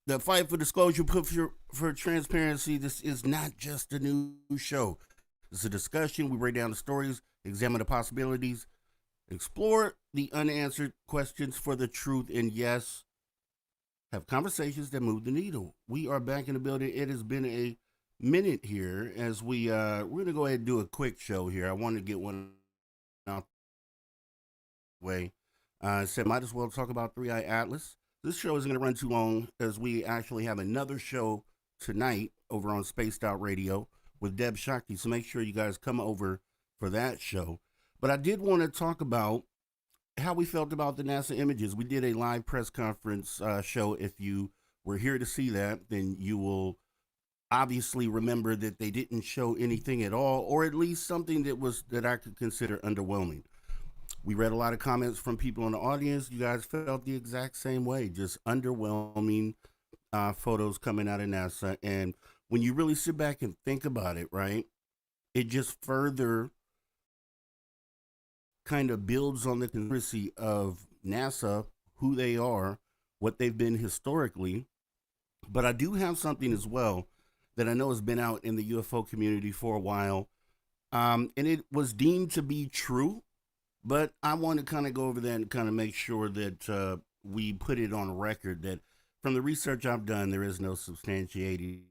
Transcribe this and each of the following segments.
The fight for disclosure, for transparency. This is not just a news show. It's a discussion. We break down the stories, examine the possibilities, explore the unanswered questions for the truth, and yes, have conversations that move the needle. We are back in the building. It has been a minute here as we're gonna go ahead and do a quick show here. I wanted to get one out the way. I said might as well talk about Three Eye Atlas. This show isn't gonna run too long as we actually have another show tonight over on Spaced Out Radio with Deb Shakti. So make sure you guys come over for that show. But I did want to talk about how we felt about the NASA images. We did a live press conference show. If you were here to see that, then you will obviously remember that they didn't show anything at all, or at least something that I could consider underwhelming. We read a lot of comments from people in the audience. You guys felt the exact same way, just underwhelming photos coming out of NASA. And when you really sit back and think about it, right, it just further kind of builds on the conspiracy of NASA, who they are, what they've been historically. But I do have something as well that I know has been out in the UFO community for a while. And it was deemed to be true, but I want to kind of go over that and kind of make sure that we put it on record that from the research I've done, there is no substantiating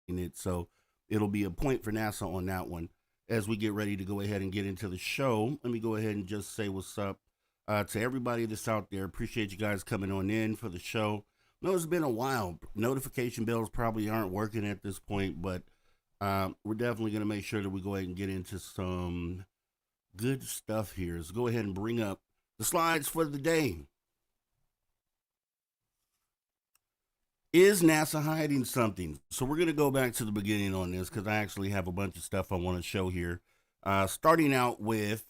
it. So it'll be a point for NASA on that one. As we get ready to go ahead and get into the show, let me go ahead and just say what's up to everybody that's out there. Appreciate you guys coming on in for the show. No, it's been a while. Notification bells probably aren't working at this point, but we're definitely going to make sure that we go ahead and get into some good stuff here. Let's go ahead and bring up the slides for the day. Is NASA hiding something? So we're going to go back to the beginning on this because I actually have a bunch of stuff I want to show here. Starting out with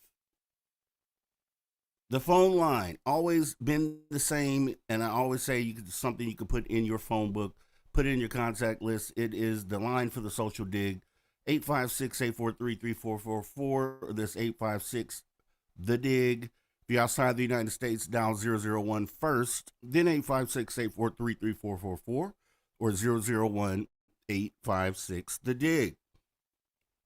the phone line. Always been the same, and I always say something you can put in your phone book, put it in your contact list. It is the line for the social dig, 856-843-3444, or this 856 the dig. If you're outside the United States, dial 001 first, then 856-843-3444, or 001-856 the dig.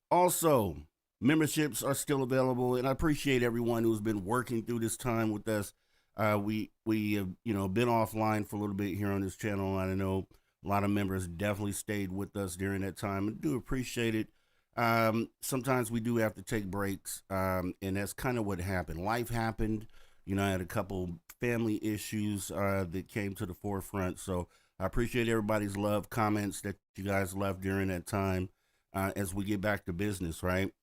Also, memberships are still available, and I appreciate everyone who's been working through this time with us. We have been offline for a little bit here on this channel. I know a lot of members definitely stayed with us during that time. I do appreciate it. Sometimes we do have to take breaks, and that's kind of what happened. Life happened. I had a couple family issues that came to the forefront. So I appreciate everybody's love, comments that you guys left during that time as we get back to business, right?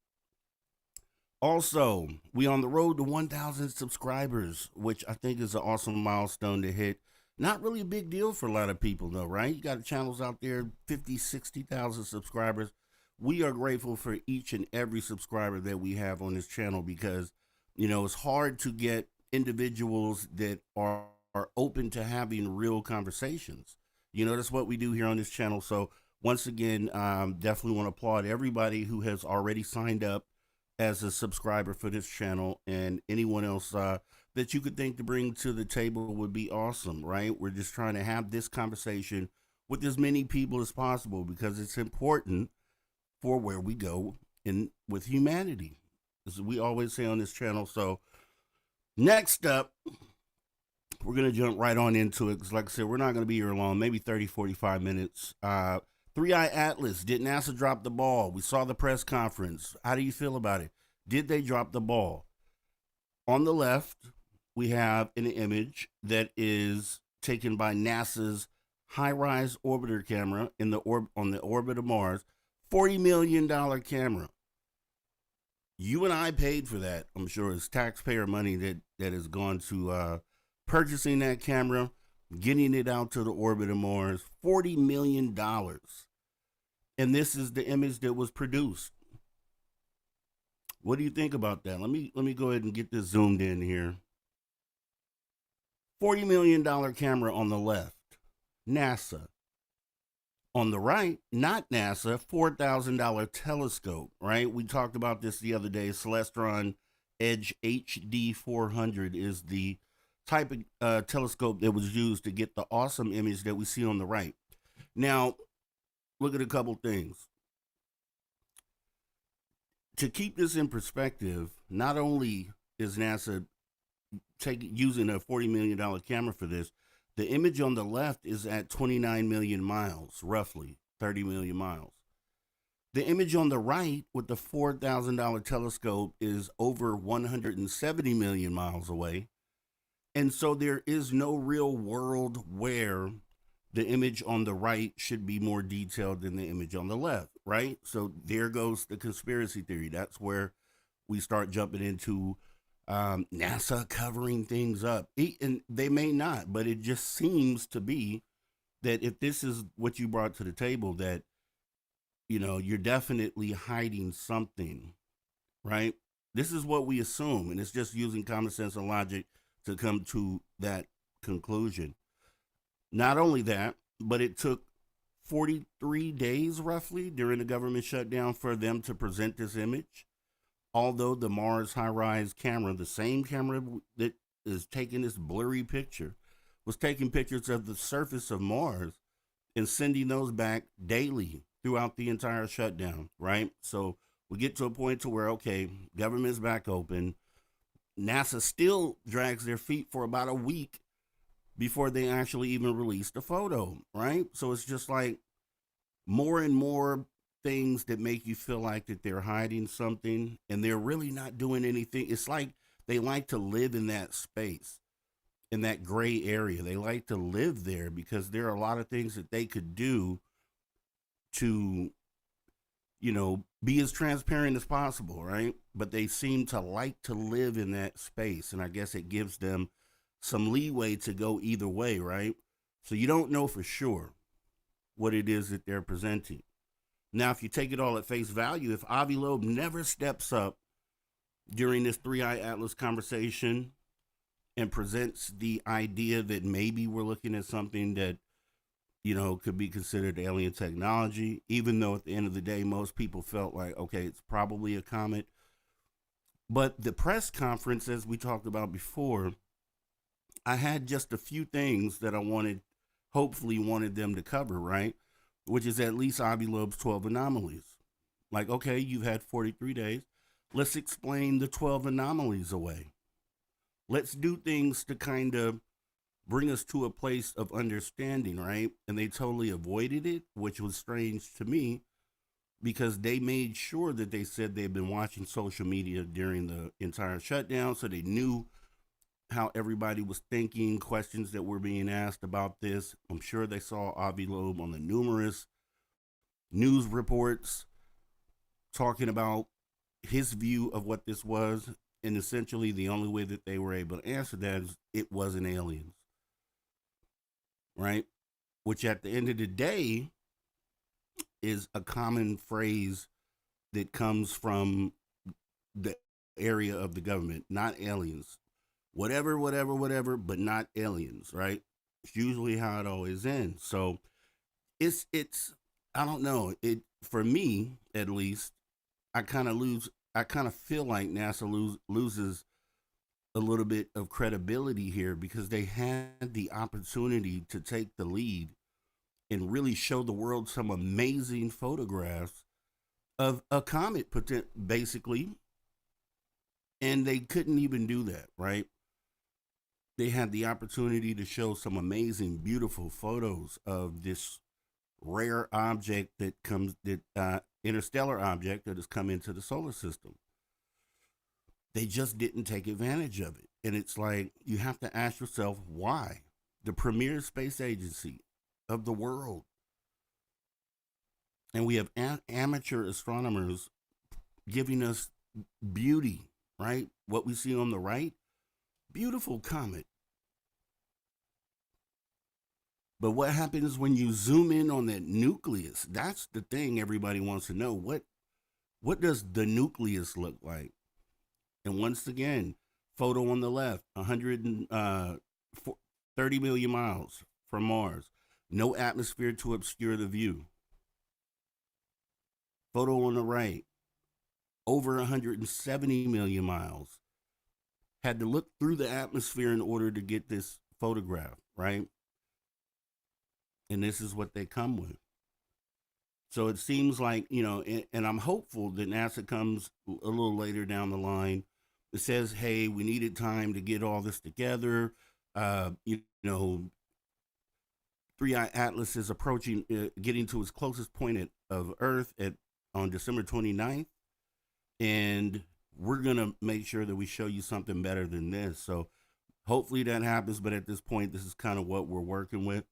Also, we on the road to 1,000 subscribers, which I think is an awesome milestone to hit. Not really a big deal for a lot of people, though, right? You got channels out there, 50, 60,000 subscribers. We are grateful for each and every subscriber that we have on this channel because, it's hard to get individuals that are open to having real conversations. That's what we do here on this channel. So once again, definitely want to applaud everybody who has already signed up as a subscriber for this channel, and anyone else that you could think to bring to the table would be awesome, right? We're just trying to have this conversation with as many people as possible because it's important for where we go in with humanity, as we always say on this channel. So next up, we're going to jump right on into it because, like I said, we're not going to be here long, maybe 30, 45 minutes. Three Eye Atlas, did NASA drop the ball? We saw the press conference. How do you feel about it? Did they drop the ball? On the left, we have an image that is taken by NASA's high-rise orbiter camera on the orbit of Mars. $40 million camera. You and I paid for that. I'm sure it's taxpayer money that has gone to purchasing that camera, getting it out to the orbit of Mars. $40 million. And this is the image that was produced. What do you think about that? Let me go ahead and get this zoomed in here. $40 million camera on the left. NASA. On the right, not NASA, $4,000 telescope, right? We talked about this the other day. Celestron Edge HD 400 is the type of telescope that was used to get the awesome image that we see on the right. Now, look at a couple things. To keep this in perspective, not only is NASA using a $40 million camera for this, the image on the left is at 29 million miles, roughly 30 million miles. The image on the right with the $4,000 telescope is over 170 million miles away. And so there is no real world where the image on the right should be more detailed than the image on the left, right? So there goes the conspiracy theory. That's where we start jumping into NASA covering things up. And they may not, but it just seems to be that if this is what you brought to the table, that, you're definitely hiding something, right? This is what we assume, and it's just using common sense and logic to come to that conclusion. Not only that, but it took 43 days roughly during the government shutdown for them to present this image. Although the Mars high rise camera, the same camera that is taking this blurry picture, was taking pictures of the surface of Mars and sending those back daily throughout the entire shutdown, right? So we get to a point to where, okay, government's back open. NASA still drags their feet for about a week before they actually even release the photo, right? So it's just like more and more things that make you feel like that they're hiding something and they're really not doing anything. It's like they like to live in that space, in that gray area. They like to live there because there are a lot of things that they could do to, be as transparent as possible, right? But they seem to like to live in that space. And I guess it gives them some leeway to go either way, right? So you don't know for sure what it is that they're presenting. Now, if you take it all at face value, if Avi Loeb never steps up during this Three Eye Atlas conversation and presents the idea that maybe we're looking at something that, could be considered alien technology, even though at the end of the day, most people felt like, okay, it's probably a comet. But the press conference, as we talked about before, I had just a few things that I hopefully wanted them to cover, right? Which is at least Avi Loeb's 12 anomalies. Like, okay, you've had 43 days. Let's explain the 12 anomalies away. Let's do things to kind of bring us to a place of understanding, right? And they totally avoided it, which was strange to me because they made sure that they said they'd been watching social media during the entire shutdown, so they knew how everybody was thinking, questions that were being asked about this. I'm sure they saw Avi Loeb on the numerous news reports talking about his view of what this was. And essentially, the only way that they were able to answer that is it wasn't aliens, right? Which at the end of the day is a common phrase that comes from the area of the government, not aliens. Whatever, but not aliens, right? It's usually how it always ends. So it's I don't know. It for me at least, I kind of feel like NASA loses a little bit of credibility here because they had the opportunity to take the lead and really show the world some amazing photographs of a comet, basically, and they couldn't even do that, right? They had the opportunity to show some amazing, beautiful photos of this rare object interstellar object that has come into the solar system. They just didn't take advantage of it. And it's like, you have to ask yourself why. The premier space agency of the world. And we have amateur astronomers giving us beauty, right? What we see on the right, beautiful comet. But what happens when you zoom in on that nucleus? That's the thing everybody wants to know. What does the nucleus look like? And once again, photo on the left, 130 million miles from Mars. No atmosphere to obscure the view. Photo on the right, over 170 million miles. Had to look through the atmosphere in order to get this photograph, right? and this is what they come with. So it seems like, and I'm hopeful that NASA comes a little later down the line. It says, hey, we needed time to get all this together. You know, Three Eye Atlas is approaching, getting to its closest point of Earth on December 29th. And we're going to make sure that we show you something better than this. So hopefully that happens. But at this point, this is kind of what we're working with.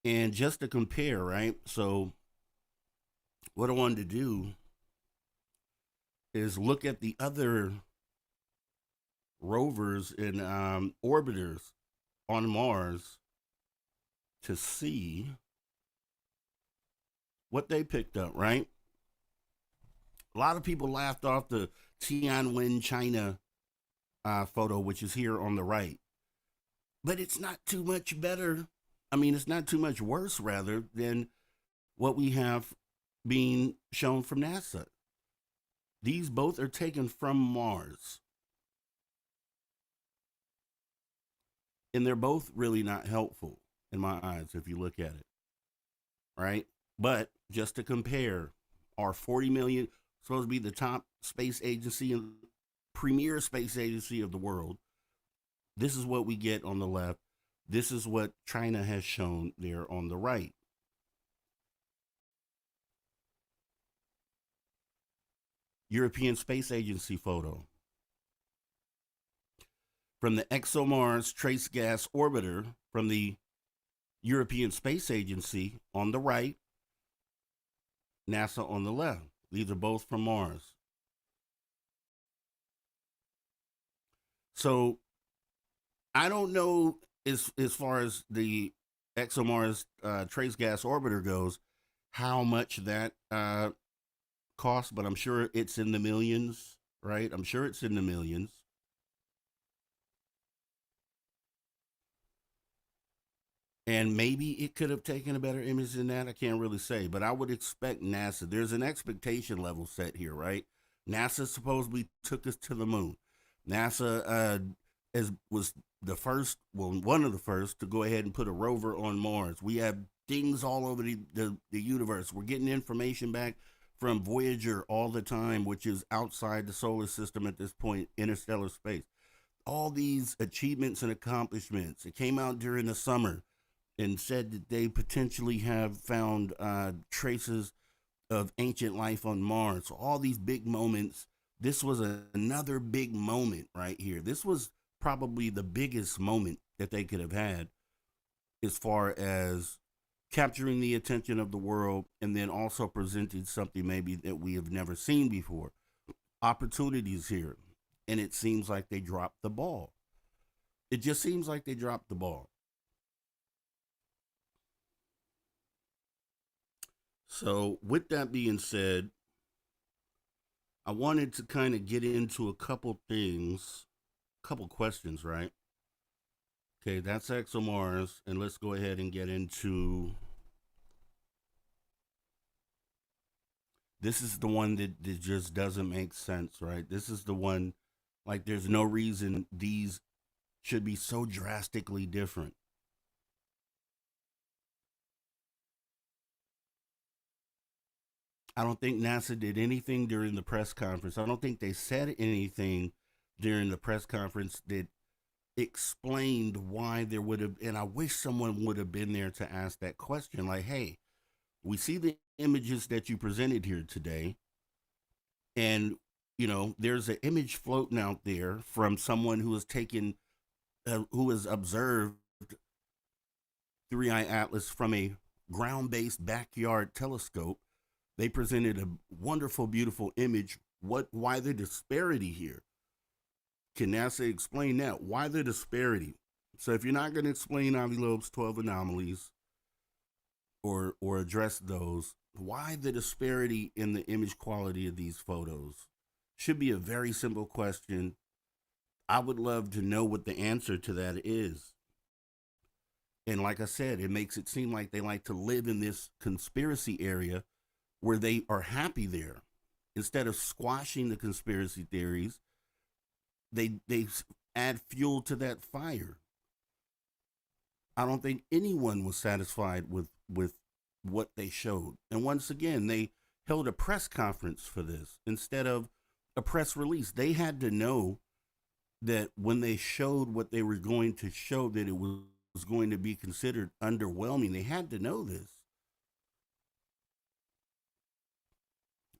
And just to compare, right? So what I wanted to do is look at the other rovers and orbiters on Mars to see what they picked up, right? A lot of people laughed off the Tianwen, China photo, which is here on the right. But it's not too much better. I mean, it's not too much worse, rather, than what we have being shown from NASA. These both are taken from Mars. And they're both really not helpful in my eyes if you look at it. Right? But just to compare, our 40 million, supposed to be the top space agency and premier space agency of the world. This is what we get on the left. This is what China has shown there on the right. European Space Agency photo. From the ExoMars Trace Gas Orbiter from the European Space Agency on the right, NASA on the left. These are both from Mars. So I don't know as far as the ExoMars Trace Gas Orbiter goes, how much that costs, but I'm sure it's in the millions, right? I'm sure it's in the millions. And maybe it could have taken a better image than that. I can't really say, but I would expect NASA. There's an expectation level set here, right? NASA supposedly took us to the moon. NASA was the first, well, one of the first to go ahead and put a rover on Mars. We have things all over the universe. We're getting information back from Voyager all the time, which is outside the solar system at this point, interstellar space. All these achievements and accomplishments. It came out during the summer and said that they potentially have found traces of ancient life on Mars. So all these big moments. This was another big moment right here. This was probably the biggest moment that they could have had as far as capturing the attention of the world and then also presenting something maybe that we have never seen before. Opportunities here. And it seems like they dropped the ball. It just seems like they dropped the ball. So, with that being said, I wanted to kind of get into a couple things, couple questions, right? Okay, that's ExoMars, and let's go ahead and get into. This is the one that just doesn't make sense, right? This is the one, like, there's no reason these should be so drastically different. I don't think NASA did anything during the press conference. I don't think they said anything during the press conference that explained why there would have, and I wish someone would have been there to ask that question. Like, hey, we see the images that you presented here today, and there's an image floating out there from someone who has taken, who has observed Three Eye Atlas from a ground-based backyard telescope. They presented a wonderful, beautiful image. Why the disparity here? Can NASA explain that? Why the disparity? So if you're not going to explain Avi Loeb's 12 anomalies or address those, why the disparity in the image quality of these photos? Should be a very simple question. I would love to know what the answer to that is. And like I said, it makes it seem like they like to live in this conspiracy area where they are happy there. Instead of squashing the conspiracy theories, they add fuel to that fire. I don't think anyone was satisfied with what they showed. And once again, they held a press conference for this instead of a press release. They had to know that when they showed what they were going to show, that it was going to be considered underwhelming. They had to know this.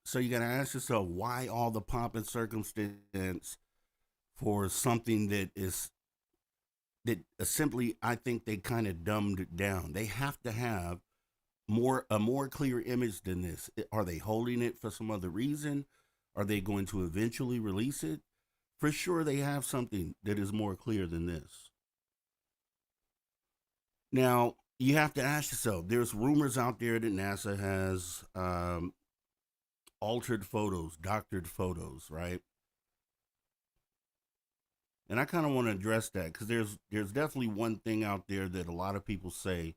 So you got to ask yourself, why all the pomp and circumstance for something that simply, I think they kind of dumbed it down. They have to have a more clear image than this. Are they holding it for some other reason? Are they going to eventually release it? For sure, they have something that is more clear than this. Now, you have to ask yourself, there's rumors out there that NASA has altered photos, doctored photos, right? And I kind of want to address that because there's definitely one thing out there that a lot of people say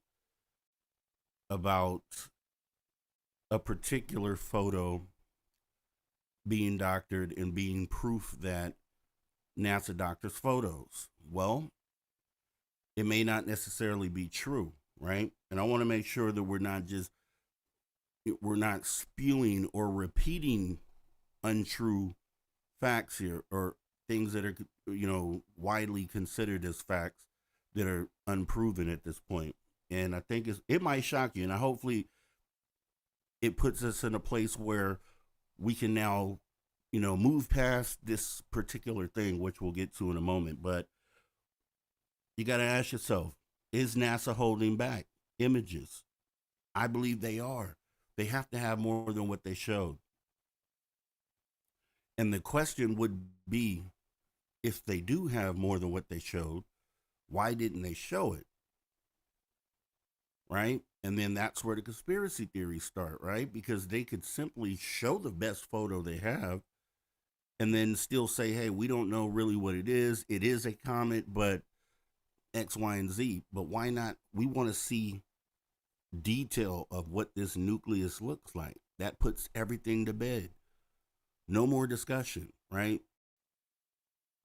about a particular photo being doctored and being proof that NASA doctors photos. Well, it may not necessarily be true, right? And I want to make sure that we're not spewing or repeating untrue facts here, or things that are, widely considered as facts that are unproven at this point. And I think it might shock you, and hopefully it puts us in a place where we can now, move past this particular thing, which we'll get to in a moment. But you got to ask yourself, is NASA holding back images? I believe they are. They have to have more than what they showed. And the question would be, if they do have more than what they showed, why didn't they show it? Right? And then that's where the conspiracy theories start, right? Because they could simply show the best photo they have and then still say, hey, we don't know really what it is. It is a comet, but X, Y, and Z. But why not? We want to see detail of what this nucleus looks like. That puts everything to bed. No more discussion, right?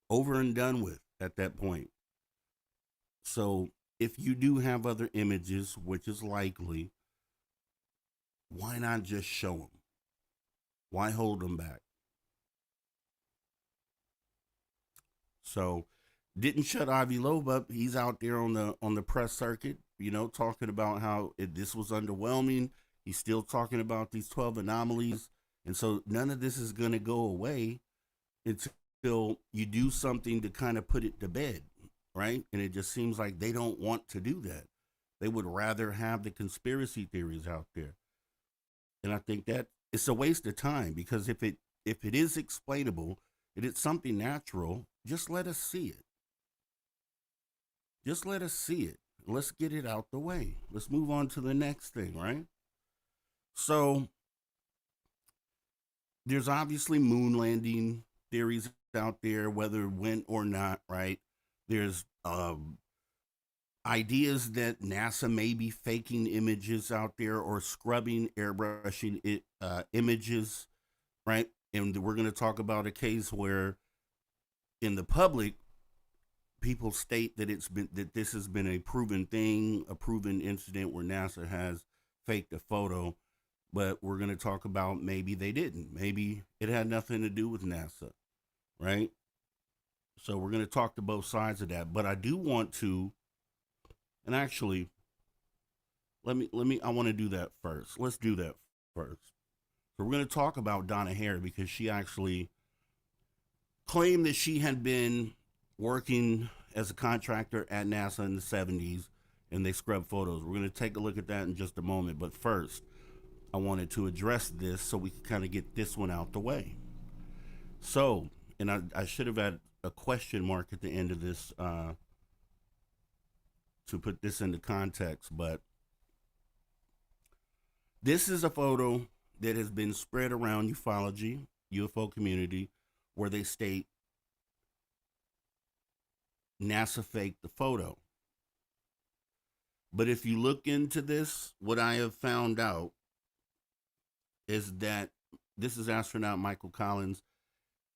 Over and done with at that point. So if you do have other images, which is likely, why not just show them? Why hold them back? So didn't shut Avi Loeb up. He's out there on the press circuit, talking about how this was underwhelming. He's still talking about these 12 anomalies. And so none of this is going to go away until you do something to kind of put it to bed, right? And it just seems like they don't want to do that. They would rather have the conspiracy theories out there. And I think that it's a waste of time, because if it is explainable, if it's something natural, just let us see it. Just let us see it. Let's get it out the way. Let's move on to the next thing, right? So there's obviously moon landing theories out there, whether it went or not, right? There's ideas that NASA may be faking images out there or scrubbing, airbrushing images, right? And we're going to talk about a case where, in the public, people state that this has been a proven thing, a proven incident where NASA has faked a photo. But we're going to talk about maybe they didn't. Maybe it had nothing to do with NASA, right? So we're going to talk to both sides of that. But I do want to, and actually, I want to do that first. Let's do that first. So we're going to talk about Donna Hare, because she actually claimed that she had been working as a contractor at NASA in the 70s, and they scrubbed photos. We're going to take a look at that in just a moment. But first, I wanted to address this so we could kind of get this one out the way. So, and I should have had a question mark at the end of this to put this into context, but this is a photo that has been spread around ufology, UFO community, where they state NASA faked the photo. But if you look into this, what I have found out is that this is astronaut Michael Collins,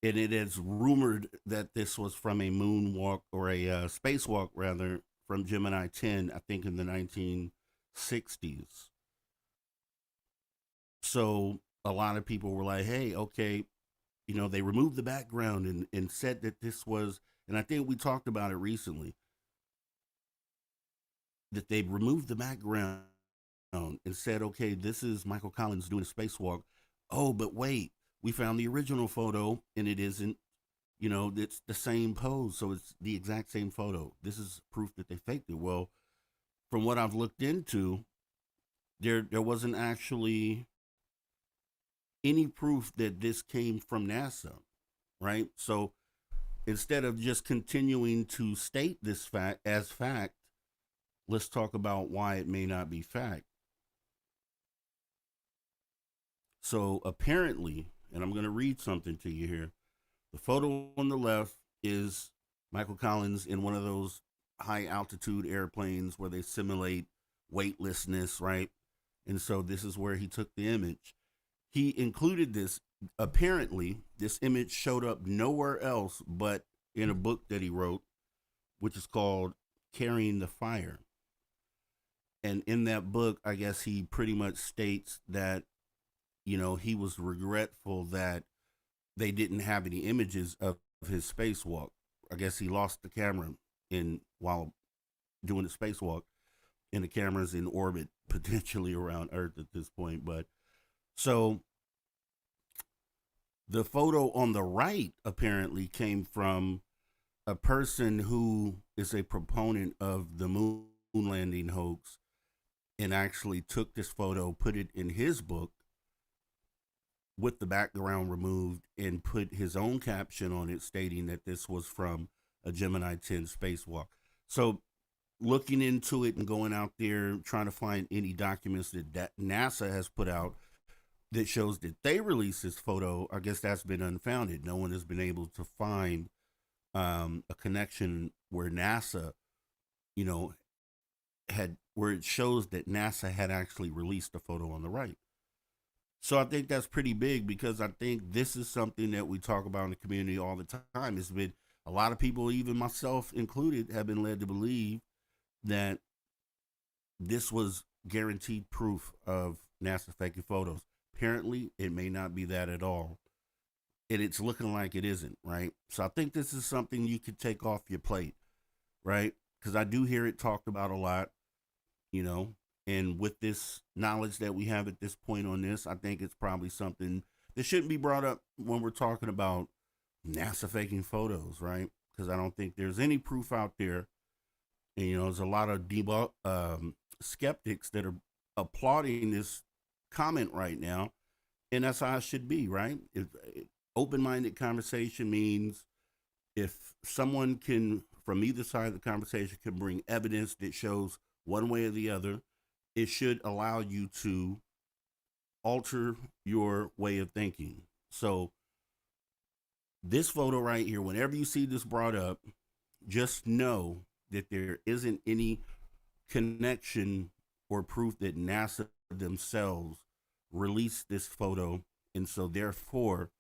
and it is rumored that this was from a moonwalk, or a spacewalk rather, from Gemini 10, I think in the 1960s. So a lot of people were like, hey, okay, they removed the background and said that this was, and I think we talked about it recently, that they removed the background and said, okay, this is Michael Collins doing a spacewalk. Oh, but wait, we found the original photo and it isn't, it's the same pose. So it's the exact same photo. This is proof that they faked it. Well, from what I've looked into, there wasn't actually any proof that this came from NASA, right? So instead of just continuing to state this fact as fact, let's talk about why it may not be fact. So apparently, and I'm going to read something to you here. The photo on the left is Michael Collins in one of those high altitude airplanes where they simulate weightlessness, right? And so this is where he took the image. He included this. Apparently, this image showed up nowhere else but in a book that he wrote, which is called Carrying the Fire. And in that book, I guess he pretty much states that, he was regretful that they didn't have any images of his spacewalk. I guess he lost the camera while doing the spacewalk, and the camera's in orbit potentially around Earth at this point. But so the photo on the right apparently came from a person who is a proponent of the moon landing hoax and actually took this photo, put it in his book with the background removed, and put his own caption on it stating that this was from a Gemini 10 spacewalk. So looking into it and going out there trying to find any documents that NASA has put out that shows that they released this photo, I guess that's been unfounded. No one has been able to find a connection where NASA, where it shows that NASA had actually released the photo on the right. So I think that's pretty big, because I think this is something that we talk about in the community all the time. It's been a lot of people, even myself included, have been led to believe that this was guaranteed proof of NASA faking photos. Apparently, it may not be that at all. And it's looking like it isn't, right? So I think this is something you could take off your plate, right? Because I do hear it talked about a lot, and with this knowledge that we have at this point on this, I think it's probably something that shouldn't be brought up when we're talking about NASA faking photos, right? Because I don't think there's any proof out there. And, there's a lot of skeptics that are applauding this comment right now, and that's how it should be, right? Open-minded conversation means if someone can, from either side of the conversation, can bring evidence that shows one way or the other, it should allow you to alter your way of thinking. So this photo right here, whenever you see this brought up, just know that there isn't any connection or proof that NASA themselves released this photo. And so therefore,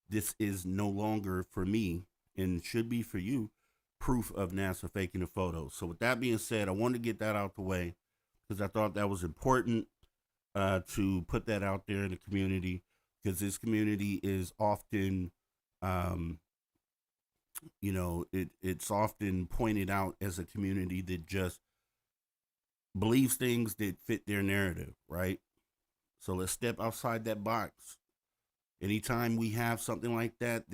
this is no longer, for me, and should be for you, proof of NASA faking a photo. So with that being said, I wanted to get that out the way because I thought that was important to put that out there in the community, because this community is often, it's often pointed out as a community that just believes things that fit their narrative, right? So let's step outside that box. Anytime we have something like that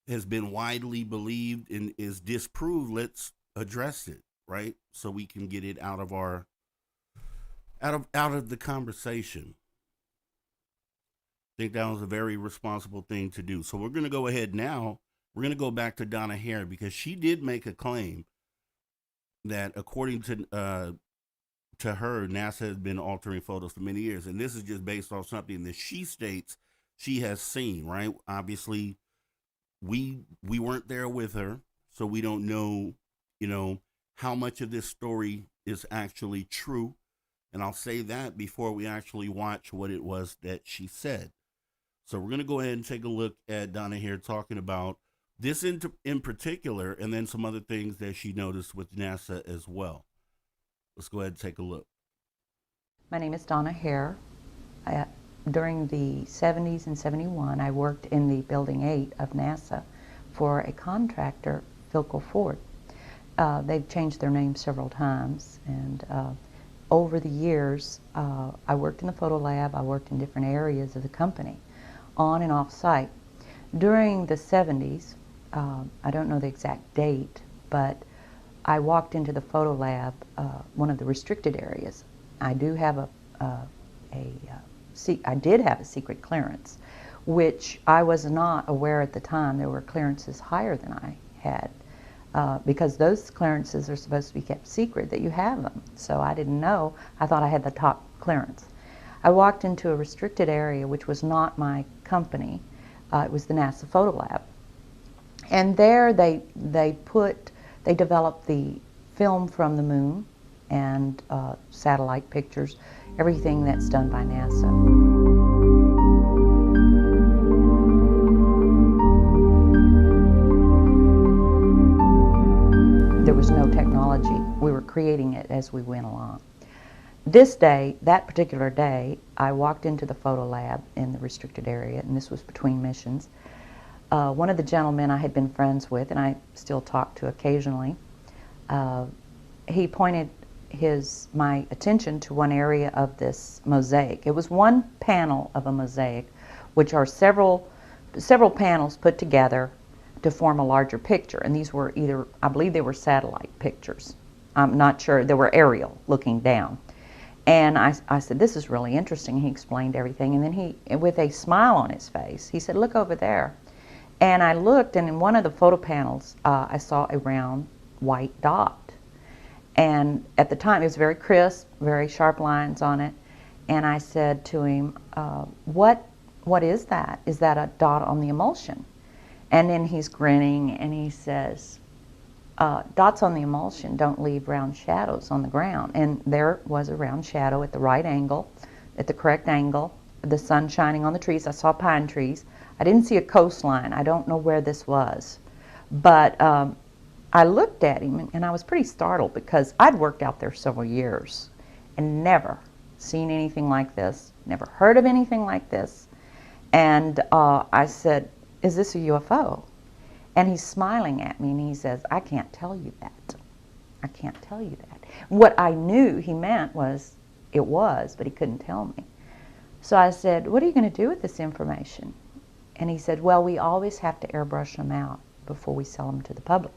has been widely believed and is disproved, let's address it, right? So we can get it out of the conversation. I think that was a very responsible thing to do. So we're going to go ahead now. We're going to go back to Donna Hare, because she did make a claim that, according to her, NASA has been altering photos for many years, and this is just based on something that she states she has seen, right? Obviously, we weren't there with her, so we don't know, how much of this story is actually true. And I'll say that before we actually watch what it was that she said. So we're going to go ahead and take a look at Donna here talking about This in particular, and then some other things that she noticed with NASA as well. Let's go ahead and take a look. My name is Donna Hare. I, During the 70s and 71, I worked in the Building 8 of NASA for a contractor, Philco Ford. They've changed their name several times, and over the years, I worked in the photo lab, I worked in different areas of the company, on and off site. During the 70s, I don't know the exact date, but I walked into the photo lab, one of the restricted areas. I do have I did have a secret clearance, which I was not aware at the time. There were clearances higher than I had, because those clearances are supposed to be kept secret, that you have them. So I didn't know. I thought I had the top clearance. I walked into a restricted area, which was not my company. It was the NASA Photo Lab. And there they developed the film from the moon and satellite pictures, everything that's done by NASA. There was no technology. We were creating it as we went along. This day, that particular day, I walked into the photo lab in the restricted area, and this was between missions. One of the gentlemen I had been friends with, and I still talk to occasionally, he pointed my attention to one area of this mosaic. It was one panel of a mosaic, which are several panels put together to form a larger picture. And these were either, I believe they were satellite pictures. I'm not sure. They were aerial, looking down. And I said, this is really interesting. He explained everything. And then he, with a smile on his face, he said, look over there. And I looked, and in one of the photo panels, I saw a round white dot. And at the time, it was very crisp, very sharp lines on it. And I said to him, what is that? Is that a dot on the emulsion? And then he's grinning, and he says, dots on the emulsion don't leave round shadows on the ground. And there was a round shadow at the right angle, at the correct angle, the sun shining on the trees. I saw pine trees. I didn't see a coastline. I don't know where this was. But I looked at him, and I was pretty startled, because I'd worked out there several years and never seen anything like this, never heard of anything like this. And I said, is this a UFO? And he's smiling at me, and he says, I can't tell you that. I can't tell you that. What I knew he meant was, it was, but he couldn't tell me. So I said, what are you going to do with this information? And he said, well, we always have to airbrush them out before we sell them to the public.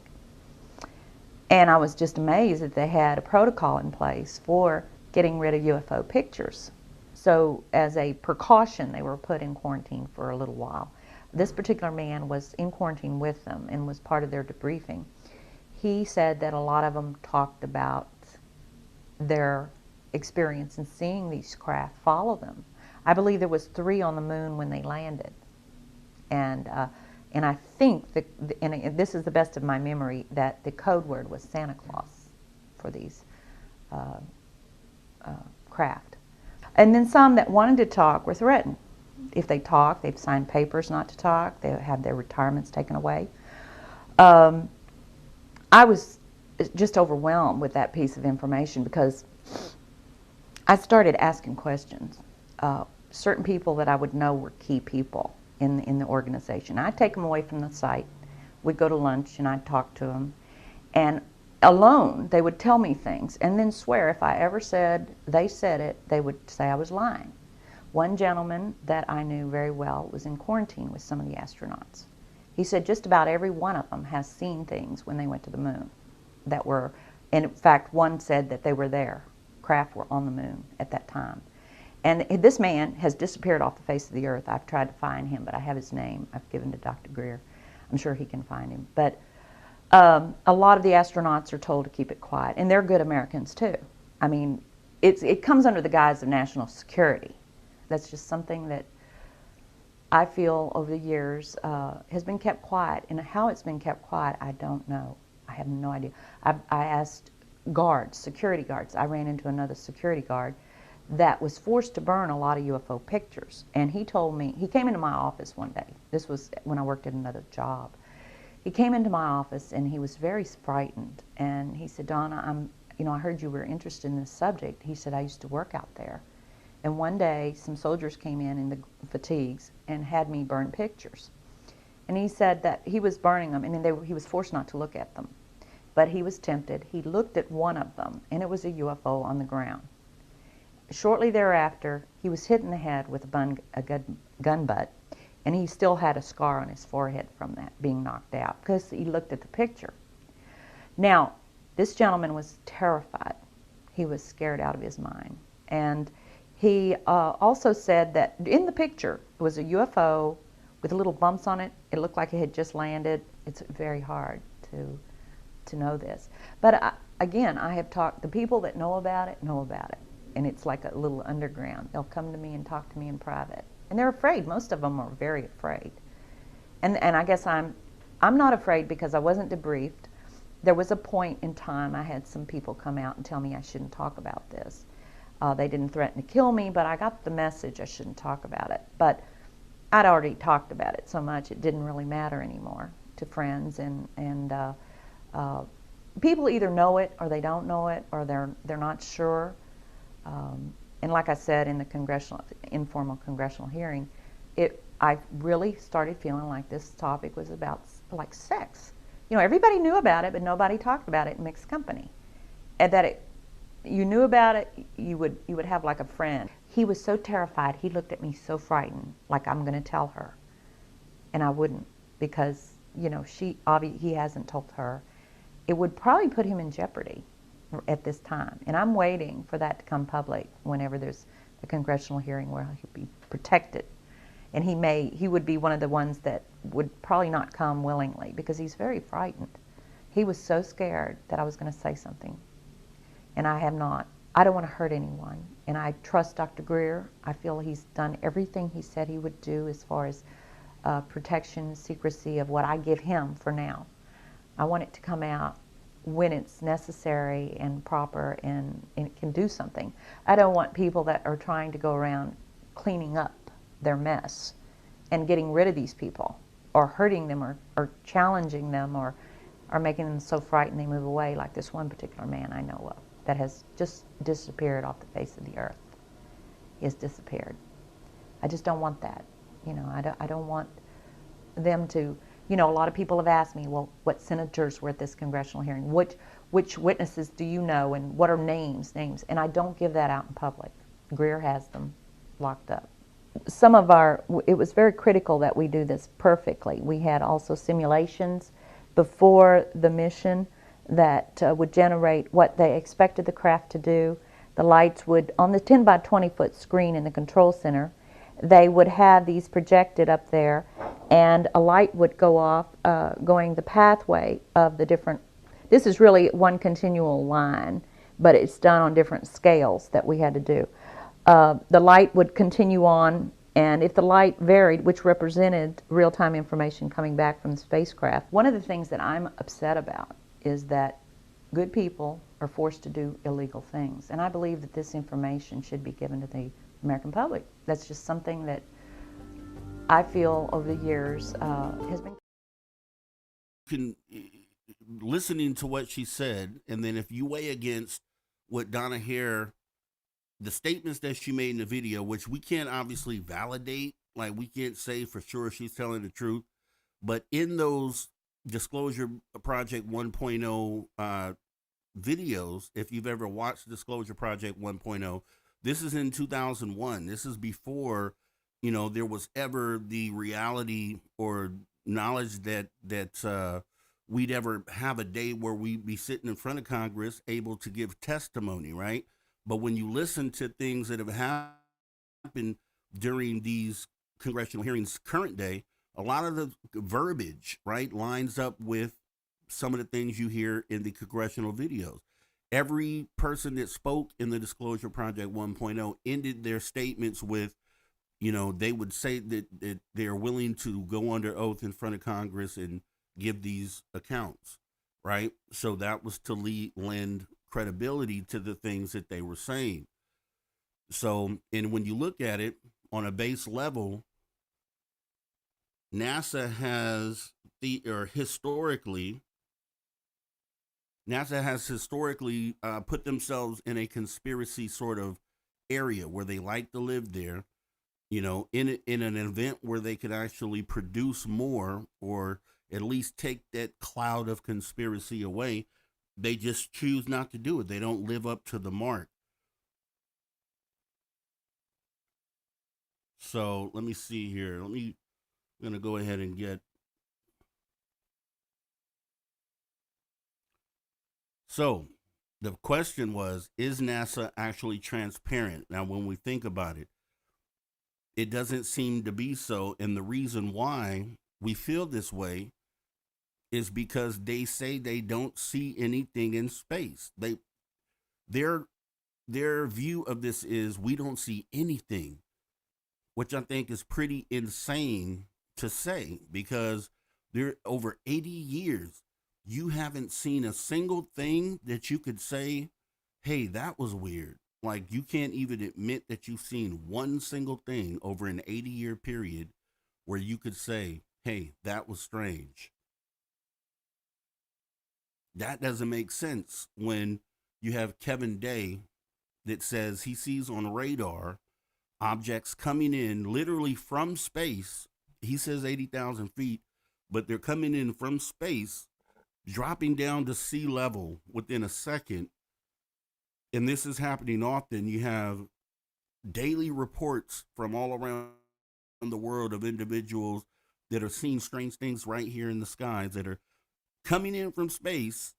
And I was just amazed that they had a protocol in place for getting rid of UFO pictures. So as a precaution, they were put in quarantine for a little while. This particular man was in quarantine with them and was part of their debriefing. He said that a lot of them talked about their experience in seeing these craft follow them. I believe there was 3 on the moon when they landed. And I think, and this is the best of my memory, that the code word was Santa Claus for these craft. And then some that wanted to talk were threatened. If they talk, they've signed papers not to talk. They have their retirements taken away. I was just overwhelmed with that piece of information, because I started asking questions. Certain people that I would know were key people in the organization. I'd take them away from the site. We'd go to lunch, and I'd talk to them. And alone, they would tell me things, and then swear if I ever said they said it, they would say I was lying. One gentleman that I knew very well was in quarantine with some of the astronauts. He said just about every one of them has seen things when they went to the moon that were, and in fact, one said that they were there. Craft were on the moon at that time. And this man has disappeared off the face of the earth. I've tried to find him, but I have his name. I've given to Dr. Greer. I'm sure he can find him. But a lot of the astronauts are told to keep it quiet, and they're good Americans too. I mean, it comes under the guise of national security. That's just something that I feel over the years has been kept quiet. And how it's been kept quiet, I don't know. I have no idea. I asked guards, security guards. I ran into another security guard that was forced to burn a lot of UFO pictures. And he told me, he came into my office one day. This was when I worked at another job. He came into my office and he was very frightened. And he said, Donna, I heard you were interested in this subject. He said, I used to work out there. And one day, some soldiers came in the fatigues and had me burn pictures. And he said that he was burning them, and he was forced not to look at them. But he was tempted. He looked at one of them, and it was a UFO on the ground. Shortly thereafter, he was hit in the head with a gun butt, and he still had a scar on his forehead from that, being knocked out, because he looked at the picture. Now, this gentleman was terrified. He was scared out of his mind. And he also said that in the picture, it was a UFO with little bumps on it. It looked like it had just landed. It's very hard to know this. But again, I have talked, the people that know about it. And it's like a little underground. They'll come to me and talk to me in private. And they're afraid. Most of them are very afraid. And I guess I'm not afraid because I wasn't debriefed. There was a point in time I had some people come out and tell me I shouldn't talk about this. They didn't threaten to kill me, but I got the message I shouldn't talk about it. But I'd already talked about it so much it didn't really matter anymore to friends, and people either know it or they don't know it, or they're not sure. And like I said in the informal congressional hearing, I really started feeling like this topic was about like sex. Everybody knew about it, but nobody talked about it in mixed company. And that you knew about it, you would have like a friend. He was so terrified. He looked at me so frightened, like I'm going to tell her, and I wouldn't, because he hasn't told her. It would probably put him in jeopardy at this time, and I'm waiting for that to come public whenever there's a congressional hearing where he'll be protected, and he would be one of the ones that would probably not come willingly because he's very frightened. He was so scared that I was going to say something, and I have not. I don't want to hurt anyone, and I trust Dr. Greer. I feel he's done everything he said he would do as far as protection, secrecy of what I give him for now. I want it to come out when it's necessary and proper, and it can do something. I don't want people that are trying to go around cleaning up their mess and getting rid of these people, or hurting them, or challenging them, or making them so frightened they move away, like this one particular man I know of that has just disappeared off the face of the earth. He has disappeared. I just don't want that. I don't want them to, a lot of people have asked me, well, what senators were at this congressional hearing? Which witnesses do you know, and what are names? And I don't give that out in public. Greer has them locked up. It was very critical that we do this perfectly. We had also simulations before the mission that would generate what they expected the craft to do. The lights would, on the 10 by 20 foot screen in the control center, they would have these projected up there, and a light would go off going the pathway of the different, this is really one continual line, but it's done on different scales that we had to do. The light would continue on, and if the light varied, which represented real-time information coming back from the spacecraft. One of the things that I'm upset about is that good people are forced to do illegal things, and I believe that this information should be given to the American public. That's just something that I feel over the years has been. Listening to what she said, and then if you weigh against what Donna Hare, the statements that she made in the video, which we can't obviously validate, like we can't say for sure she's telling the truth, but in those Disclosure Project 1.0 videos, if you've ever watched Disclosure Project 1.0, this is in 2001. This is before, there was ever the reality or knowledge that we'd ever have a day where we'd be sitting in front of Congress able to give testimony, right? But when you listen to things that have happened during these congressional hearings current day, a lot of the verbiage, right, lines up with some of the things you hear in the congressional videos. Every person that spoke in the Disclosure Project 1.0 ended their statements with, they would say that they're willing to go under oath in front of Congress and give these accounts, right? So that was to lend credibility to the things that they were saying. So, and when you look at it on a base level, NASA has NASA has historically put themselves in a conspiracy sort of area where they like to live there, in an event where they could actually produce more or at least take that cloud of conspiracy away. They just choose not to do it. They don't live up to the mark. So let me see here. I'm gonna go ahead and get. So the question was, is NASA actually transparent? Now, when we think about it, it doesn't seem to be so. And the reason why we feel this way is because they say they don't see anything in space. Their their view of this is we don't see anything, which I think is pretty insane to say because there over 80 years you haven't seen a single thing that you could say, "Hey, that was weird." Like you can't even admit that you've seen one single thing over an 80-year period where you could say, "Hey, that was strange." That doesn't make sense when you have Kevin Day that says he sees on radar objects coming in literally from space. He says 80,000 feet, but they're coming in from space, dropping down to sea level within a second. And this is happening often. You have daily reports from all around the world of individuals that are seeing strange things right here in the skies that are coming in from space.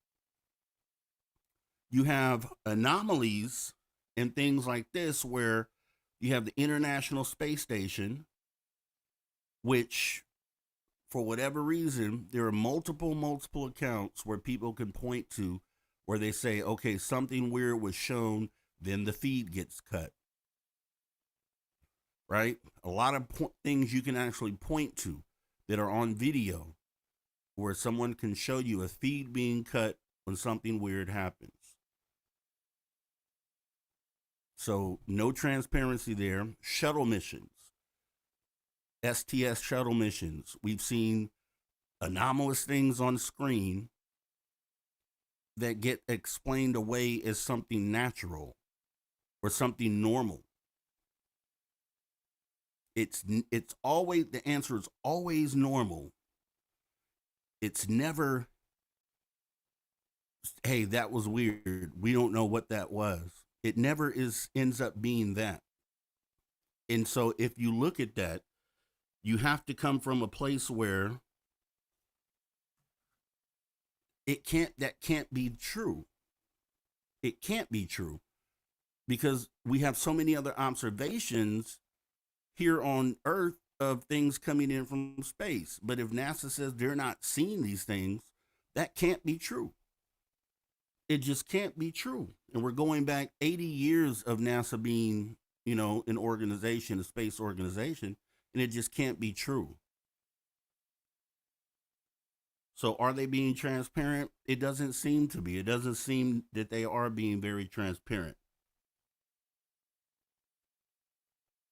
You have anomalies and things like this where you have the International Space Station, which, for whatever reason, there are multiple accounts where people can point to where they say, okay, something weird was shown, then the feed gets cut. Right? A lot of things you can actually point to that are on video where someone can show you a feed being cut when something weird happens. So, no transparency there. Shuttle missions, STS shuttle missions. We've seen anomalous things on screen that get explained away as something natural or something normal. It's always, the answer is always normal. It's never, hey, that was weird. We don't know what that was. It never ends up being that. And so if you look at that, you have to come from a place where that can't be true. It can't be true because we have so many other observations here on Earth of things coming in from space. But if NASA says they're not seeing these things, that can't be true. It just can't be true. And we're going back 80 years of NASA being, an organization, a space organization, and it just can't be true. So are they being transparent? It doesn't seem to be. It doesn't seem that they are being very transparent.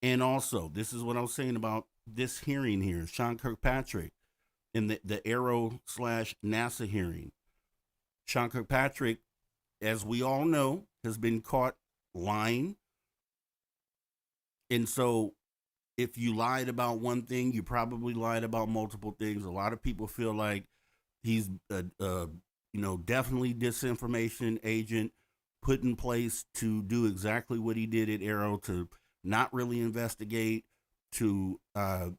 And also, this is what I was saying about this hearing here, Sean Kirkpatrick in the Aero / NASA hearing. Sean Kirkpatrick, as we all know, has been caught lying. And so if you lied about one thing, you probably lied about multiple things. A lot of people feel like he's definitely disinformation agent put in place to do exactly what he did at Aero, to not really investigate, to kind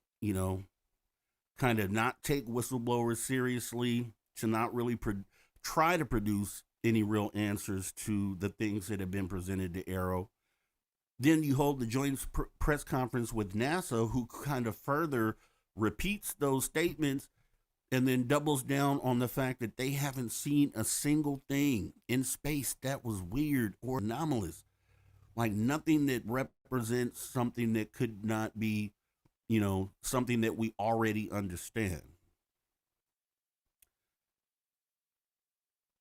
of not take whistleblowers seriously, to not really try to produce any real answers to the things that have been presented to Aero. Then you hold the joint press conference with NASA, who kind of further repeats those statements and then doubles down on the fact that they haven't seen a single thing in space that was weird or anomalous. Like nothing that represents something that could not be, something that we already understand.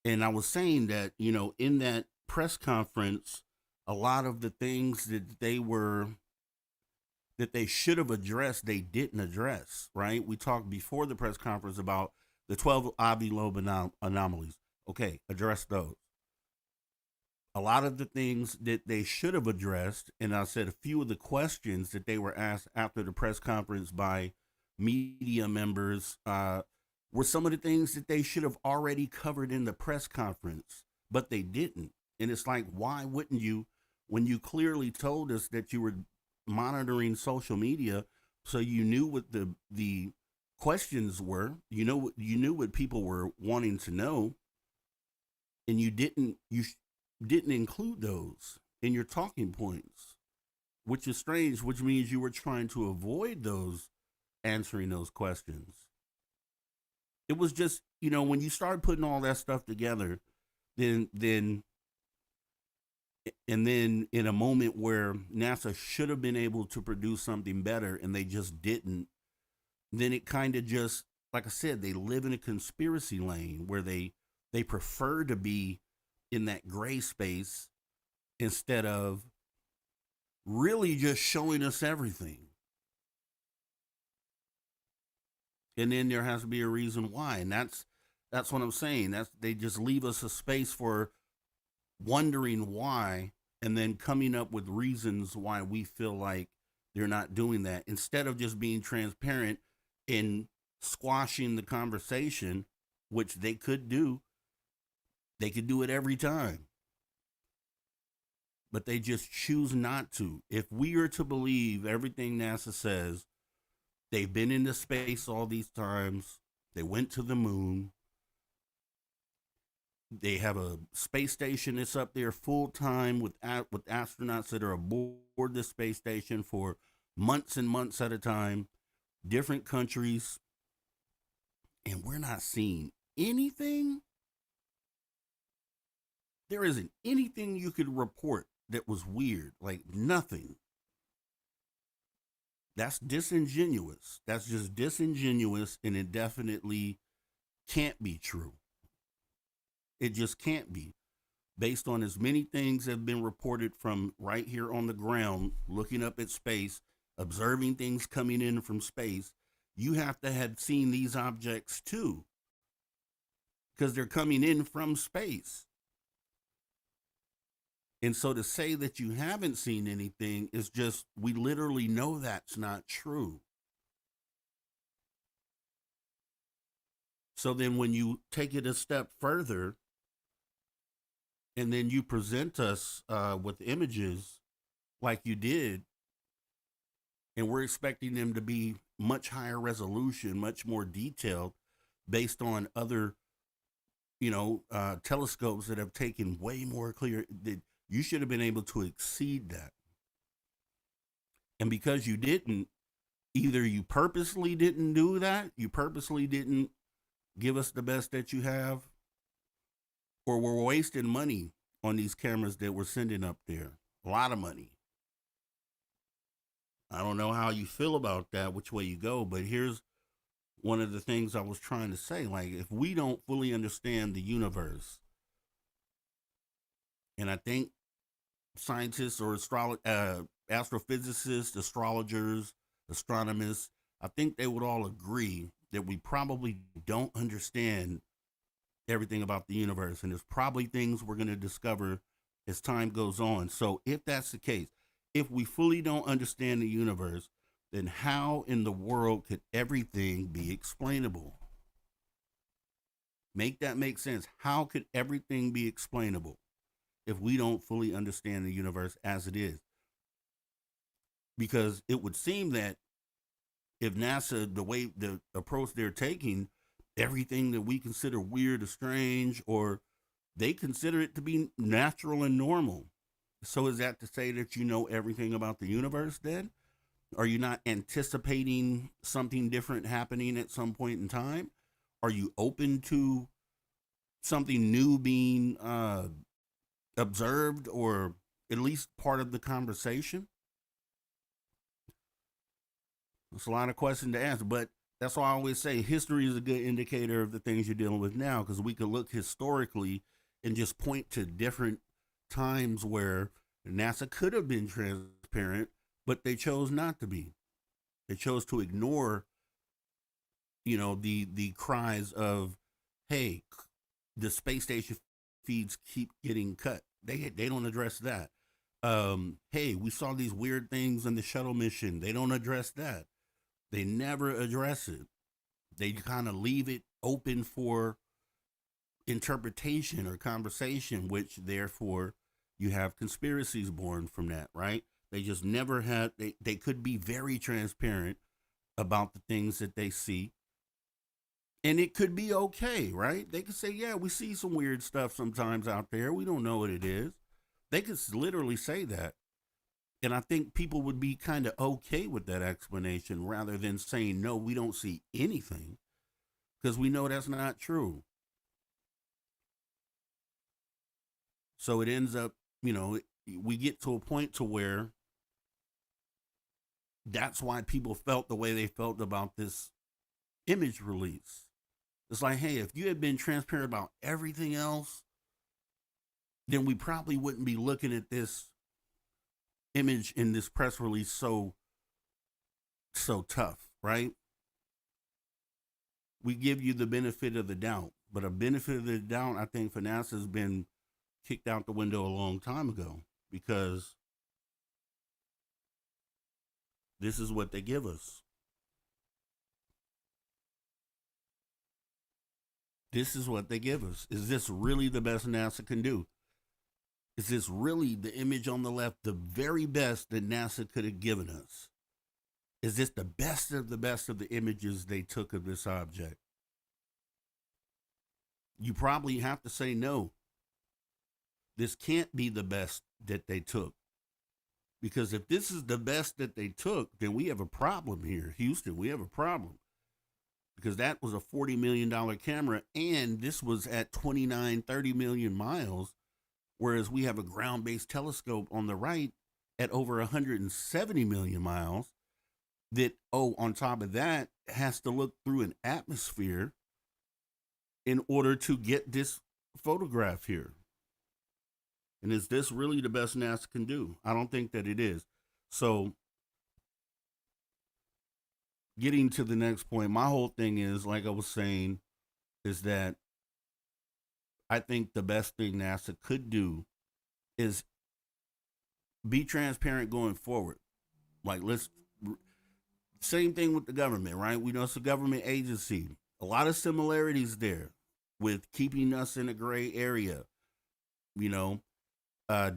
And I was saying that, in that press conference, a lot of the things that they were that they should have addressed, they didn't address, right? We talked before the press conference about the 12 Avi Loeb anomalies. Okay, address those. A lot of the things that they should have addressed, and I said a few of the questions that they were asked after the press conference by media members were some of the things that they should have already covered in the press conference, but they didn't. And it's like, why wouldn't you, when you clearly told us that you were monitoring social media, so you knew what the questions were, you knew what people were wanting to know, and you didn't include those in your talking points, which is strange, which means you were trying to avoid those answering those questions. It was just, when you start putting all that stuff together, then and then in a moment where NASA should have been able to produce something better and they just didn't, then it kind of just, like I said, they live in a conspiracy lane where they prefer to be in that gray space instead of really just showing us everything. And then there has to be a reason why, and that's what I'm saying. That's, they just leave us a space for wondering why, and then coming up with reasons why we feel like they're not doing that, instead of just being transparent and squashing the conversation, which they could do. They could do it every time, but they just choose not to. If we are to believe everything NASA says, they've been into space all these times. They went to the moon. They have a space station that's up there full time with astronauts that are aboard the space station for months and months at a time, different countries, and we're not seeing anything. There isn't anything you could report that was weird, like nothing. That's disingenuous. That's just disingenuous, and it definitely can't be true. It just can't be. Based on as many things that have been reported from right here on the ground, looking up at space, observing things coming in from space, you have to have seen these objects too, because they're coming in from space. And so to say that you haven't seen anything is just, we literally know that's not true. So then when you take it a step further, and then you present us with images like you did, and we're expecting them to be much higher resolution, much more detailed, based on other, telescopes that have taken way more clear, that you should have been able to exceed that. And because you didn't, either you purposely didn't do that, you purposely didn't give us the best that you have, or we're wasting money on these cameras that we're sending up there. A lot of money. I don't know how you feel about that, which way you go, but here's one of the things I was trying to say. Like, if we don't fully understand the universe, and I think scientists or astrophysicists, astrologers, astronomers, I think they would all agree that we probably don't understand everything about the universe, and there's probably things we're going to discover as time goes on. So if that's the case, if we fully don't understand the universe, then how in the world could everything be explainable? Make that make sense. How could everything be explainable if we don't fully understand the universe as it is? Because it would seem that if NASA, the way, the approach they're taking, everything that we consider weird or strange, or they consider it to be natural and normal. So is that to say that you know everything about the universe then? Are you not anticipating something different happening at some point in time? Are you open to something new being observed, or at least part of the conversation? It's a lot of questions to answer, but that's why I always say history is a good indicator of the things you're dealing with now, because we could look historically and just point to different times where NASA could have been transparent, but they chose not to be. They chose to ignore, the cries of, hey, the space station feeds keep getting cut. They don't address that. Hey, we saw these weird things in the shuttle mission. They don't address that. They never address it. They kind of leave it open for interpretation or conversation, which therefore you have conspiracies born from that, right? They just never had, they could be very transparent about the things that they see. And it could be okay, right? They could say, yeah, we see some weird stuff sometimes out there. We don't know what it is. They could literally say that. And I think people would be kind of okay with that explanation rather than saying, no, we don't see anything, because we know that's not true. So it ends up, we get to a point to where that's why people felt the way they felt about this image release. It's like, hey, if you had been transparent about everything else, then we probably wouldn't be looking at this image in this press release so tough, right? We give you the benefit of the doubt, but a benefit of the doubt, I think, for NASA has been kicked out the window a long time ago, because this is what they give us. This is what they give us. Is this really the best NASA can do? Is this really the image on the left, the very best that NASA could have given us? Is this the best of the images they took of this object? You probably have to say no. This can't be the best that they took. Because if this is the best that they took, then we have a problem here. Houston, we have a problem. Because that was a $40 million camera, and this was at 29, 30 million miles, whereas we have a ground-based telescope on the right at over 170 million miles that, on top of that, has to look through an atmosphere in order to get this photograph here. And is this really the best NASA can do? I don't think that it is. So, getting to the next point, my whole thing is, like I was saying, is that I think the best thing NASA could do is be transparent going forward. Like, same thing with the government, right? We know it's a government agency. A lot of similarities there with keeping us in a gray area.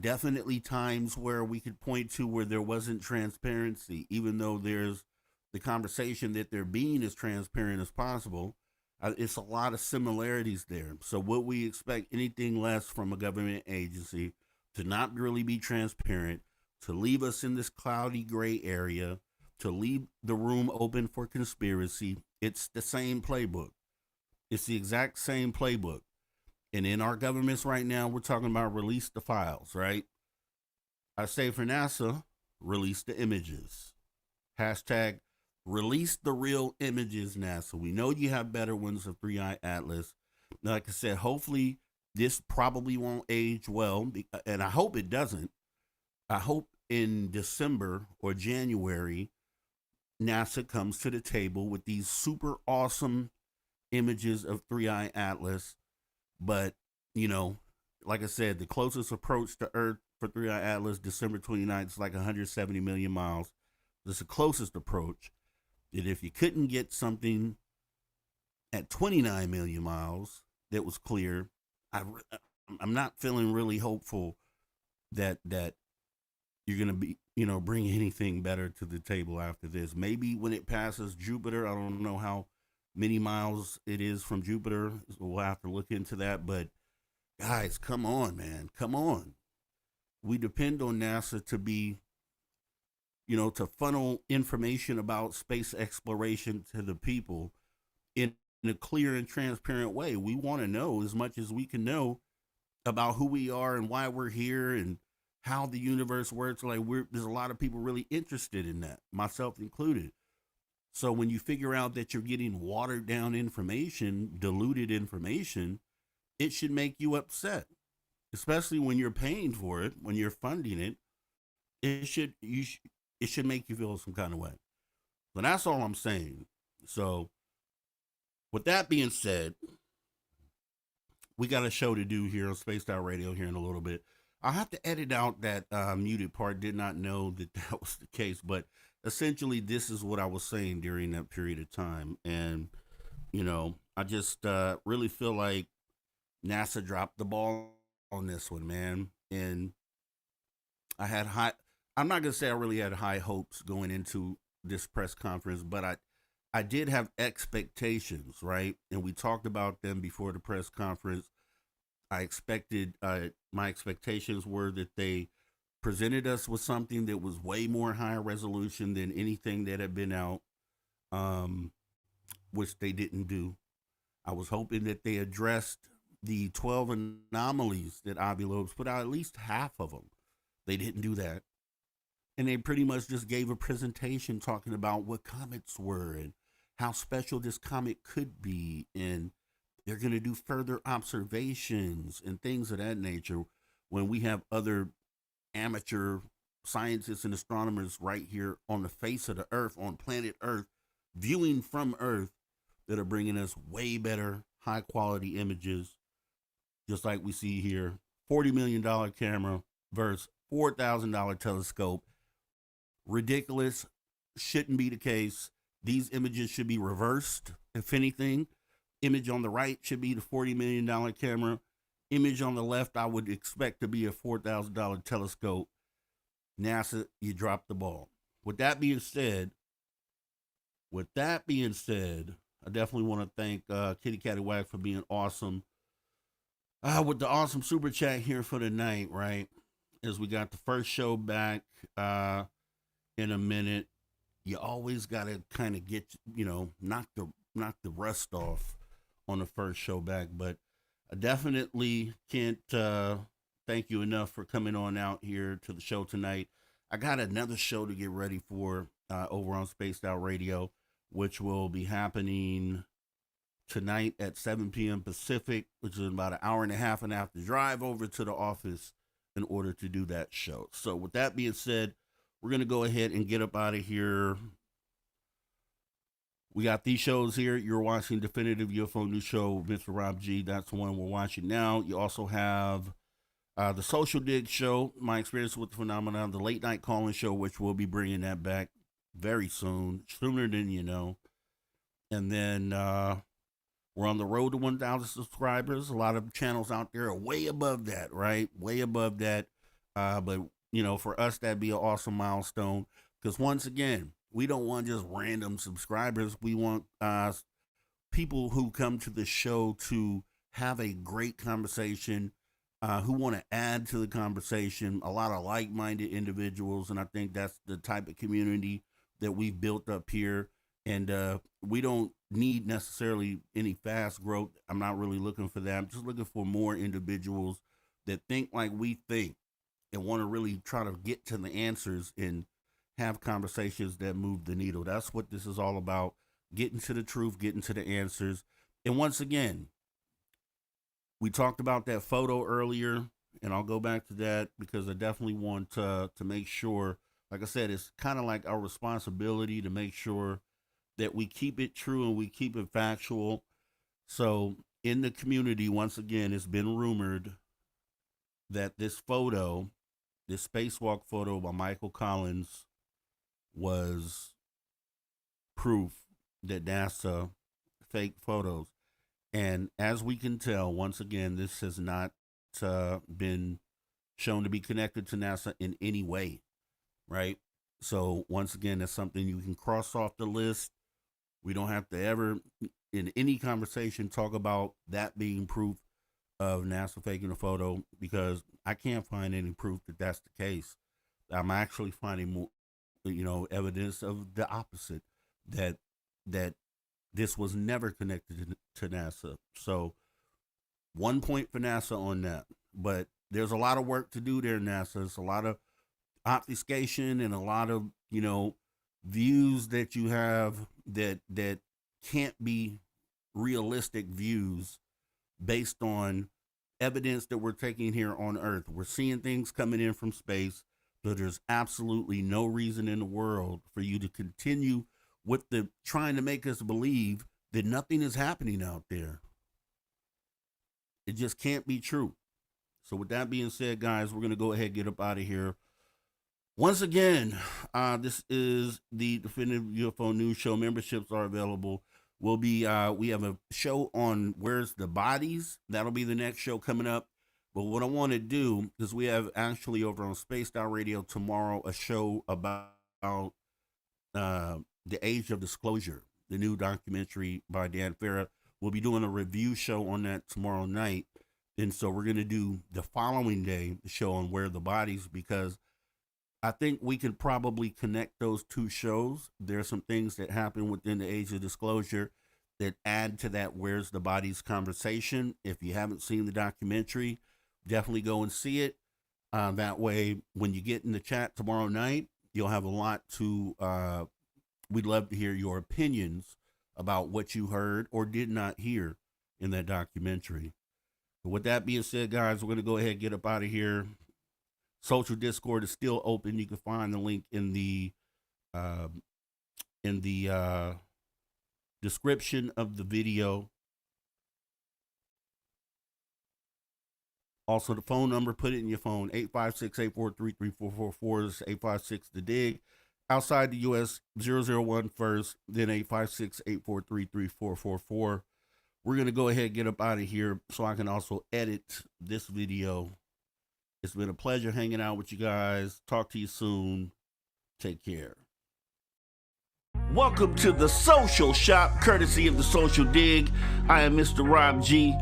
Definitely times where we could point to where there wasn't transparency, even though there's the conversation that they're being as transparent as possible. It's a lot of similarities there. So would we expect anything less from a government agency to not really be transparent, to leave us in this cloudy gray area, to leave the room open for conspiracy? It's the same playbook. It's the exact same playbook. And in our governments right now, we're talking about release the files, right? I say for NASA, release the images. Hashtag release the real images, NASA. We know you have better ones of 3i Atlas. Like I said, hopefully this probably won't age well, and I hope it doesn't. I hope in December or January, NASA comes to the table with these super awesome images of 3i Atlas. But, like I said, the closest approach to Earth for 3i Atlas, December 29th, is like 170 million miles. That's the closest approach. That if you couldn't get something at 29 million miles that was clear, I'm not feeling really hopeful that you're going to be, bring anything better to the table after this. Maybe when it passes Jupiter, I don't know how many miles it is from Jupiter. We'll have to look into that. But guys, come on, man. Come on. We depend on NASA to be, to funnel information about space exploration to the people in a clear and transparent way. We want to know as much as we can know about who we are and why we're here and how the universe works. Like, there's a lot of people really interested in that, myself included. So when you figure out that you're getting watered down information, diluted information, it should make you upset, especially when you're paying for it, when you're funding it. it should make you feel some kind of way. So that's all I'm saying. So with that being said, we got a show to do here on Spaced Out Radio here in a little bit. I'll have to edit out that muted part. Did not know that that was the case, but essentially, this is what I was saying during that period of time. And, I just really feel like NASA dropped the ball on this one, man. And I had I'm not going to say I really had high hopes going into this press conference, but I did have expectations, right? And we talked about them before the press conference. I expected, my expectations were that they presented us with something that was way more higher resolution than anything that had been out, um, which they didn't do. I was hoping that they addressed the 12 anomalies that Avi Loeb's put out, at least half of them. They didn't do that. And they pretty much just gave a presentation talking about what comets were and how special this comet could be. And they're going to do further observations and things of that nature when we have other amateur scientists and astronomers right here on the face of the earth, on planet Earth, viewing from Earth, that are bringing us way better, high quality images, just like we see here. $40 million camera versus $4,000 telescope. Ridiculous. Shouldn't be the case. These images should be reversed, if anything. Image on the right should be the $40 million camera. Image on the left, I would expect to be a $4,000 telescope. NASA, you dropped the ball. With that being said, I definitely want to thank Kitty Catty Wag for being awesome. With the awesome super chat here for the night, right? As we got the first show back in a minute. You always gotta kind of get, knock the rust off on the first show back. But I definitely can't thank you enough for coming on out here to the show tonight. I got another show to get ready for over on Spaced Out Radio, which will be happening tonight at 7 p.m. Pacific, which is about an hour and a half, and I have to drive over to the office in order to do that show. So with that being said, we're going to go ahead and get up out of here. We got these shows here. You're watching Definitive UFO News Show, Mr. Rob G. That's the one we're watching now. You also have the Social Dig Show, My Experience with the Phenomenon, the Late Night Calling Show, which we'll be bringing that back very soon, sooner than you know. And then we're on the road to 1,000 subscribers. A lot of channels out there are way above that, right? Way above that. But, for us, that'd be an awesome milestone. Because once again, we don't want just random subscribers. We want people who come to the show to have a great conversation, who want to add to the conversation, a lot of like-minded individuals. And I think that's the type of community that we've built up here. And we don't need necessarily any fast growth. I'm not really looking for that. I'm just looking for more individuals that think like we think and want to really try to get to the answers and have conversations that move the needle. That's what this is all about, getting to the truth, getting to the answers. And once again, we talked about that photo earlier, and I'll go back to that because I definitely want to make sure, like I said, it's kind of like our responsibility to make sure that we keep it true and we keep it factual. So in the community, once again, it's been rumored that this photo, this spacewalk photo by Michael Collins, was proof that NASA faked photos. And as we can tell, once again, this has not been shown to be connected to NASA in any way, right? So once again, that's something you can cross off the list. We don't have to ever, in any conversation, talk about that being proof of NASA faking a photo, because I can't find any proof that that's the case. I'm actually finding more, evidence of the opposite, that this was never connected to NASA. So 1 point for NASA on that. But there's a lot of work to do there, NASA. It's a lot of obfuscation and a lot of, views that you have that can't be realistic views based on evidence that we're taking here on Earth. We're seeing things coming in from space. So there's absolutely no reason in the world for you to continue with the trying to make us believe that nothing is happening out there. It just can't be true. So with that being said, guys, we're gonna go ahead and get up out of here. Once again, this is the Definitive UFO News Show. Memberships are available. We have a show on Where's the Bodies. That'll be the next show coming up. But what I want to do is we have actually over on Spaced Out Radio tomorrow a show about the Age of Disclosure, the new documentary by Dan Farah. We'll be doing a review show on that tomorrow night. And so we're going to do the following day the show on Where the Bodies, because I think we can probably connect those two shows. There are some things that happen within the Age of Disclosure that add to that Where's the Bodies conversation. If you haven't seen the documentary, definitely go and see it. That way, when you get in the chat tomorrow night, you'll have a lot to, we'd love to hear your opinions about what you heard or did not hear in that documentary. But with that being said, guys, we're going to go ahead and get up out of here. Social Discord is still open. You can find the link in the description of the video. Also, the phone number, put it in your phone, 856-843-3444. This is 856 the DIGG. Outside the U.S., 001 first, then 856-843-3444. We're going to go ahead and get up out of here so I can also edit this video. It's been a pleasure hanging out with you guys. Talk to you soon. Take care. Welcome to the Social Shop, courtesy of the Social Dig. I am Mr. Rob G,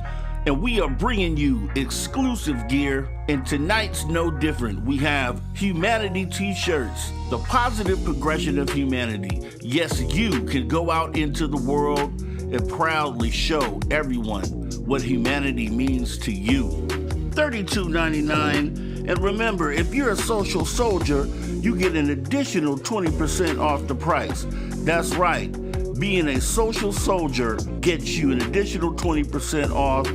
and we are bringing you exclusive gear, and tonight's no different. We have Humanity t-shirts, the positive progression of humanity. Yes, you can go out into the world and proudly show everyone what humanity means to you. $32.99. And remember, if you're a social soldier, you get an additional 20% off the price. That's right. Being a social soldier gets you an additional 20% off.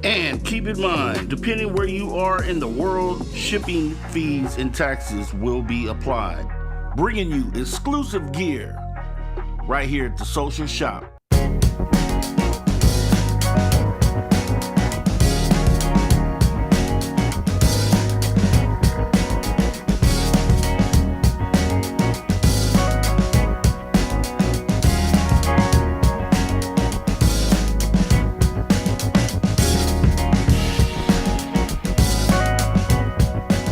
And keep in mind, depending where you are in the world, shipping fees and taxes will be applied. Bringing you exclusive gear right here at the Social Shop.